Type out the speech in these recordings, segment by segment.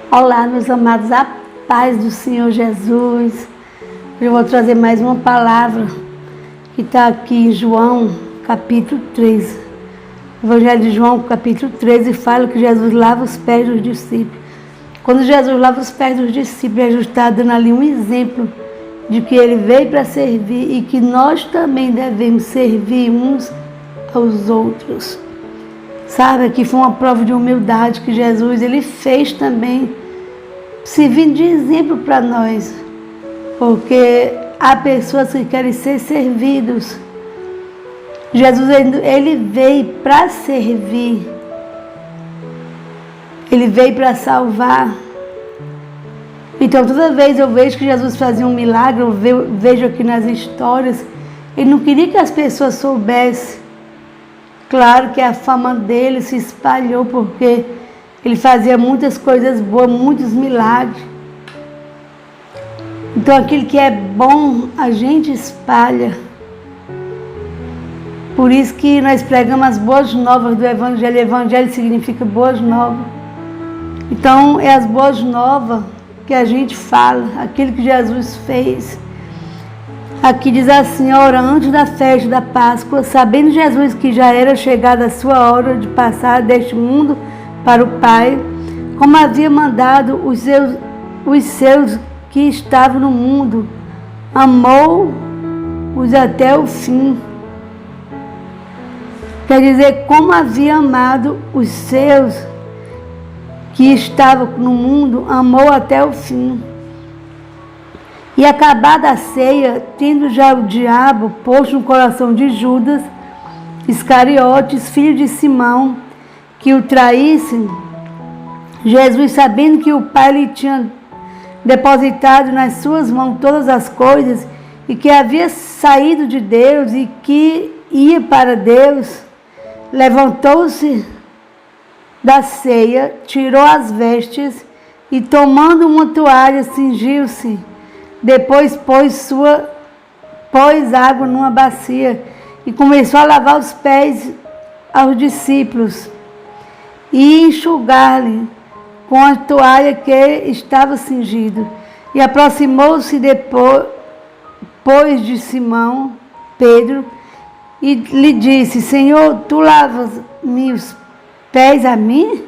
Olá, meus amados, a paz do Senhor Jesus. Eu vou trazer mais uma palavra que está aqui em João, capítulo 13. Evangelho de João, capítulo 13, fala que Jesus lava os pés dos discípulos. Quando Jesus lava os pés dos discípulos, Jesus está dando ali um exemplo de que ele veio para servir e que nós também devemos servir uns aos outros. Sabe, que foi uma prova de humildade que Jesus ele fez também, servindo de exemplo para nós. Porque há pessoas que querem ser servidos. Jesus ele veio para servir. Ele veio para salvar. Então toda vez eu vejo que Jesus fazia um milagre, eu vejo aqui nas histórias, ele não queria que as pessoas soubessem. Claro que a fama dele se espalhou porque ele fazia muitas coisas boas, muitos milagres. Então aquilo que é bom, a gente espalha. Por isso que nós pregamos as boas novas do Evangelho. Evangelho significa boas novas. Então é as boas novas que a gente fala, aquilo que Jesus fez. Aqui diz assim: ora, antes da festa da Páscoa, sabendo Jesus que já era chegada a sua hora de passar deste mundo para o Pai, como havia mandado os seus que estavam no mundo, amou-os até o fim. Quer dizer, como havia amado os seus que estavam no mundo, amou até o fim. E acabada a ceia, tendo já o diabo posto no coração de Judas Iscariotes, filho de Simão, que o traísse, Jesus, sabendo que o Pai lhe tinha depositado nas suas mãos todas as coisas, e que havia saído de Deus e que ia para Deus, levantou-se da ceia, tirou as vestes e, tomando uma toalha, cingiu-se. Depois pôs água numa bacia e começou a lavar os pés aos discípulos e enxugar-lhe com a toalha que estava cingido. E aproximou-se depois de Simão, Pedro, e lhe disse: Senhor, tu lavas-me os pés a mim?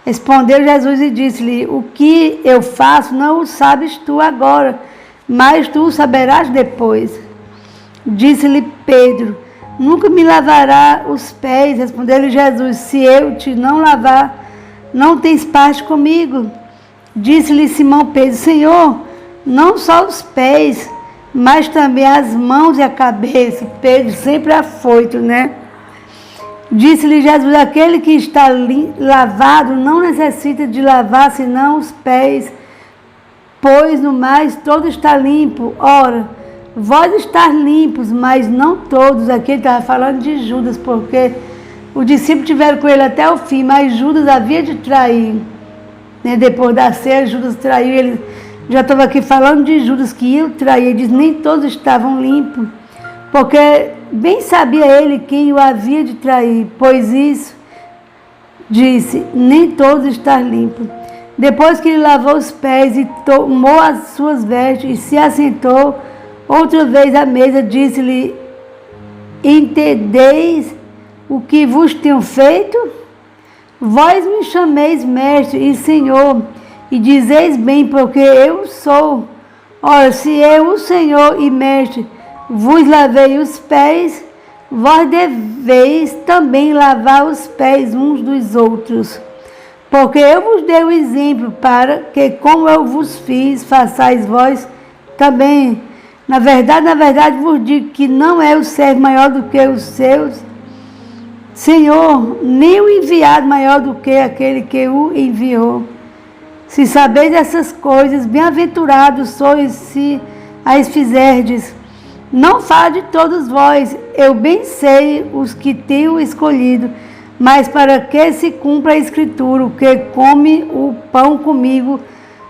Respondeu Jesus e disse-lhe: o que eu faço não o sabes tu agora, mas tu saberás depois. Disse-lhe Pedro: nunca me lavará os pés. Respondeu-lhe Jesus: se eu te não lavar, não tens parte comigo. Disse-lhe Simão Pedro: Senhor, não só os pés, mas também as mãos e a cabeça. Pedro sempre afoito, né? Disse-lhe Jesus: aquele que está lavado não necessita de lavar senão os pés, pois no mais todo está limpo. Ora, vós estáis limpos, mas não todos. Aqui ele estava falando de Judas, porque os discípulos tiveram com ele até o fim, mas Judas havia de trair. Né? Depois da ceia, Judas traiu. Ele já estava aqui falando de Judas que ia trair. Ele diz: nem todos estavam limpos, porque bem sabia ele quem o havia de trair, pois isso disse: nem todos estão limpos. Depois que ele lavou os pés e tomou as suas vestes e se assentou outra vez à mesa, disse-lhe: entendeis o que vos tenho feito? Vós me chameis mestre e senhor, e dizeis bem, porque eu sou. Ora, se eu, o Senhor e mestre, vos lavei os pés, vós deveis também lavar os pés uns dos outros. Porque eu vos dei o exemplo para que, como eu vos fiz, façais vós também. Na verdade vos digo que não é o servo maior do que os seus Senhor, nem o enviado maior do que aquele que o enviou. Se sabeis essas coisas, bem-aventurados sois se as fizerdes. Não falo de todos vós, eu bem sei os que tenho escolhido, mas para que se cumpra a Escritura: o que come o pão comigo,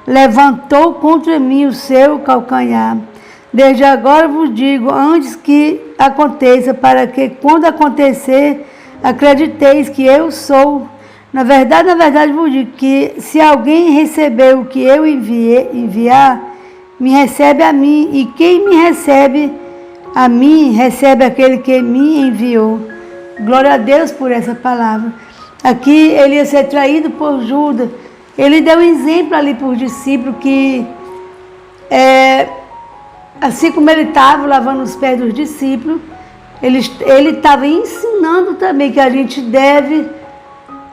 levantou contra mim o seu calcanhar. Desde agora vos digo, antes que aconteça, para que quando acontecer, acrediteis que eu sou. Na verdade, vou dizer que se alguém receber o que eu enviar, me recebe a mim, e quem me recebe a mim, recebe aquele que me enviou. Glória a Deus por essa palavra. Aqui ele ia ser traído por Judas. Ele deu um exemplo ali para os discípulos que, assim como ele estava lavando os pés dos discípulos, ele estava ensinando também que a gente deve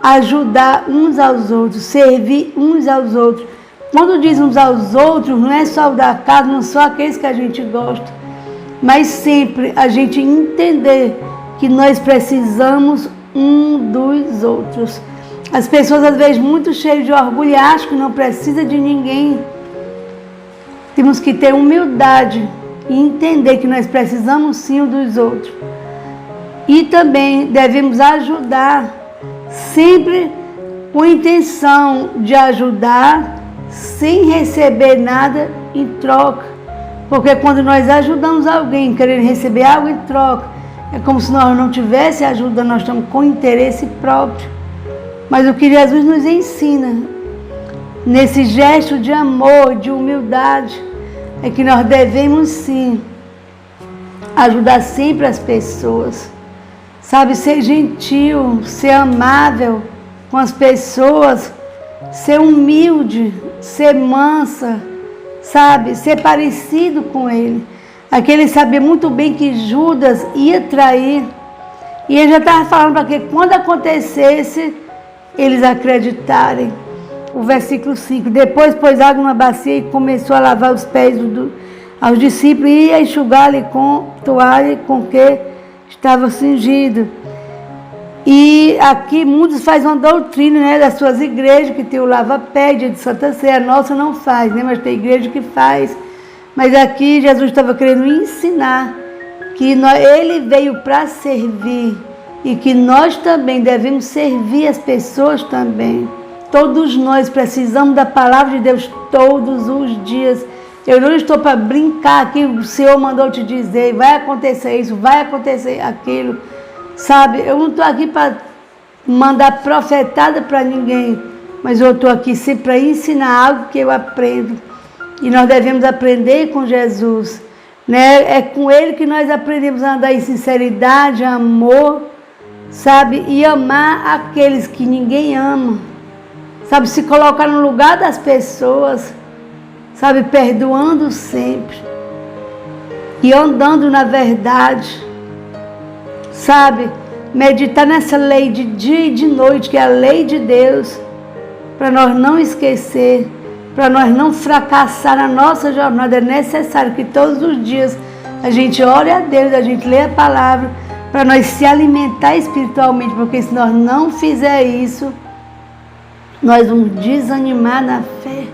ajudar uns aos outros, servir uns aos outros. Quando diz uns aos outros, não é só o da casa, não só aqueles que a gente gosta, mas sempre a gente entender que nós precisamos um dos outros. As pessoas, às vezes, muito cheias de orgulho, acham que não precisa de ninguém. Temos que ter humildade e entender que nós precisamos sim um dos outros. E também devemos ajudar, sempre com a intenção de ajudar, sem receber nada em troca. Porque quando nós ajudamos alguém querendo receber algo em troca, é como se nós não tivéssemos ajuda, nós estamos com interesse próprio. Mas o que Jesus nos ensina, nesse gesto de amor, de humildade, é que nós devemos sim ajudar sempre as pessoas. Sabe, ser gentil, ser amável com as pessoas, ser humilde, ser mansa, sabe, ser parecido com ele. Aqui ele sabia muito bem que Judas ia trair. E ele já estava falando para que quando acontecesse, eles acreditarem. O versículo 5. Depois pôs água na bacia e começou a lavar os pés aos discípulos e a enxugar-lhe com toalha com que estava cingido. E aqui muitos fazem uma doutrina, né, das suas igrejas, que tem o lava-pé, dia de Santa Ceia. A nossa não faz, né, mas tem igreja que faz. Mas aqui Jesus estava querendo ensinar que ele veio para servir e que nós também devemos servir as pessoas também. Todos nós precisamos da palavra de Deus todos os dias. Eu não estou para brincar aqui, o Senhor mandou te dizer, vai acontecer isso, vai acontecer aquilo. Sabe, eu não estou aqui para mandar profetada para ninguém, mas eu estou aqui sempre para ensinar algo que eu aprendo. E nós devemos aprender com Jesus, né? É com Ele que nós aprendemos a andar em sinceridade, amor, sabe? E amar aqueles que ninguém ama, sabe? Se colocar no lugar das pessoas, sabe? Perdoando sempre e andando na verdade, sabe? Meditar nessa lei de dia e de noite, que é a lei de Deus, para nós não esquecer, para nós não fracassar na nossa jornada. É necessário que todos os dias a gente ore a Deus, a gente lê a palavra, para nós se alimentar espiritualmente, porque se nós não fizer isso, nós vamos desanimar na fé.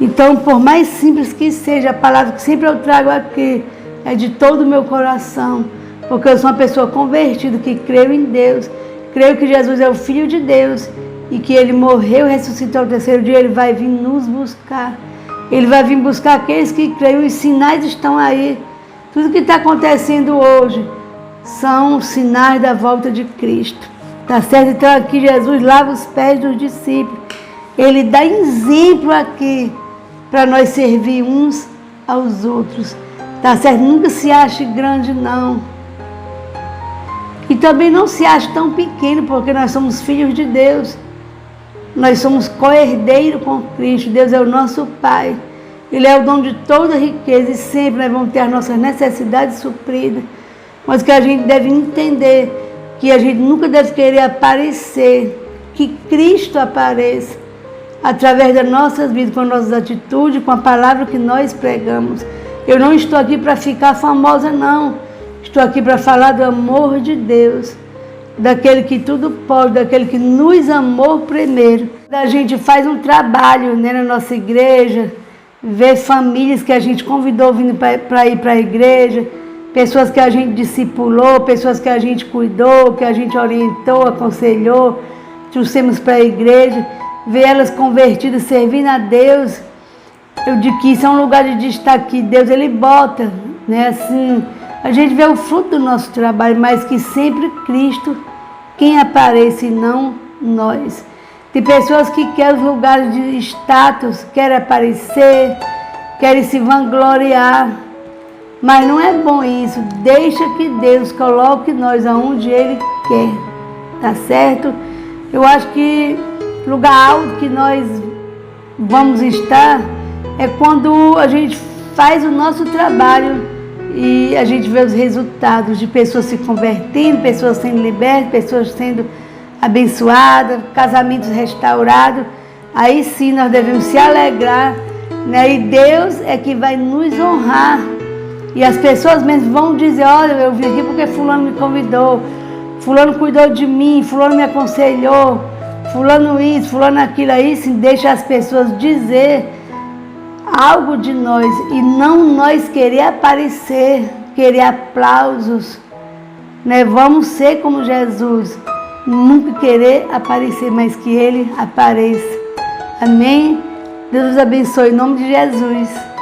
Então, por mais simples que seja, a palavra que sempre eu trago aqui é de todo o meu coração, porque eu sou uma pessoa convertida, que creio em Deus, creio que Jesus é o Filho de Deus, e que Ele morreu e ressuscitou ao terceiro dia. Ele vai vir nos buscar. Ele vai vir buscar aqueles que creem. Os sinais estão aí. Tudo que está acontecendo hoje são os sinais da volta de Cristo. Tá certo? Então aqui Jesus lava os pés dos discípulos. Ele dá exemplo aqui para nós servir uns aos outros. Tá certo? Nunca se ache grande, não. E também não se ache tão pequeno, porque nós somos filhos de Deus. Nós somos co-herdeiros com Cristo. Deus é o nosso Pai. Ele é o dono de toda a riqueza e sempre nós vamos ter as nossas necessidades supridas. Mas que a gente deve entender que a gente nunca deve querer aparecer, que Cristo apareça através das nossas vidas, com as nossas atitudes, com a palavra que nós pregamos. Eu não estou aqui para ficar famosa, não. Estou aqui para falar do amor de Deus, daquele que tudo pode, daquele que nos amou primeiro. A gente faz um trabalho, né, na nossa igreja, vê famílias que a gente convidou vindo para ir para a igreja, pessoas que a gente discipulou, pessoas que a gente cuidou, que a gente orientou, aconselhou, trouxemos para a igreja, ver elas convertidas, servindo a Deus. Eu digo que isso é um lugar de destaque, Deus ele bota, né, assim. A gente vê o fruto do nosso trabalho, mas que sempre Cristo, quem aparece e não nós. Tem pessoas que querem os lugares de status, querem aparecer, querem se vangloriar. Mas não é bom isso. Deixa que Deus coloque nós aonde Ele quer. Tá certo? Eu acho que lugar alto que nós vamos estar é quando a gente faz o nosso trabalho e a gente vê os resultados de pessoas se convertendo, pessoas sendo libertas, pessoas sendo abençoadas, casamentos restaurados. Aí sim nós devemos se alegrar, né? E Deus é que vai nos honrar. E as pessoas mesmo vão dizer, olha, eu vim aqui porque fulano me convidou, fulano cuidou de mim, fulano me aconselhou, fulano isso, fulano aquilo. Aí sim deixa as pessoas dizer algo de nós e não nós querer aparecer, querer aplausos, né? Vamos ser como Jesus, nunca querer aparecer, mas que Ele apareça. Amém? Deus os abençoe em nome de Jesus.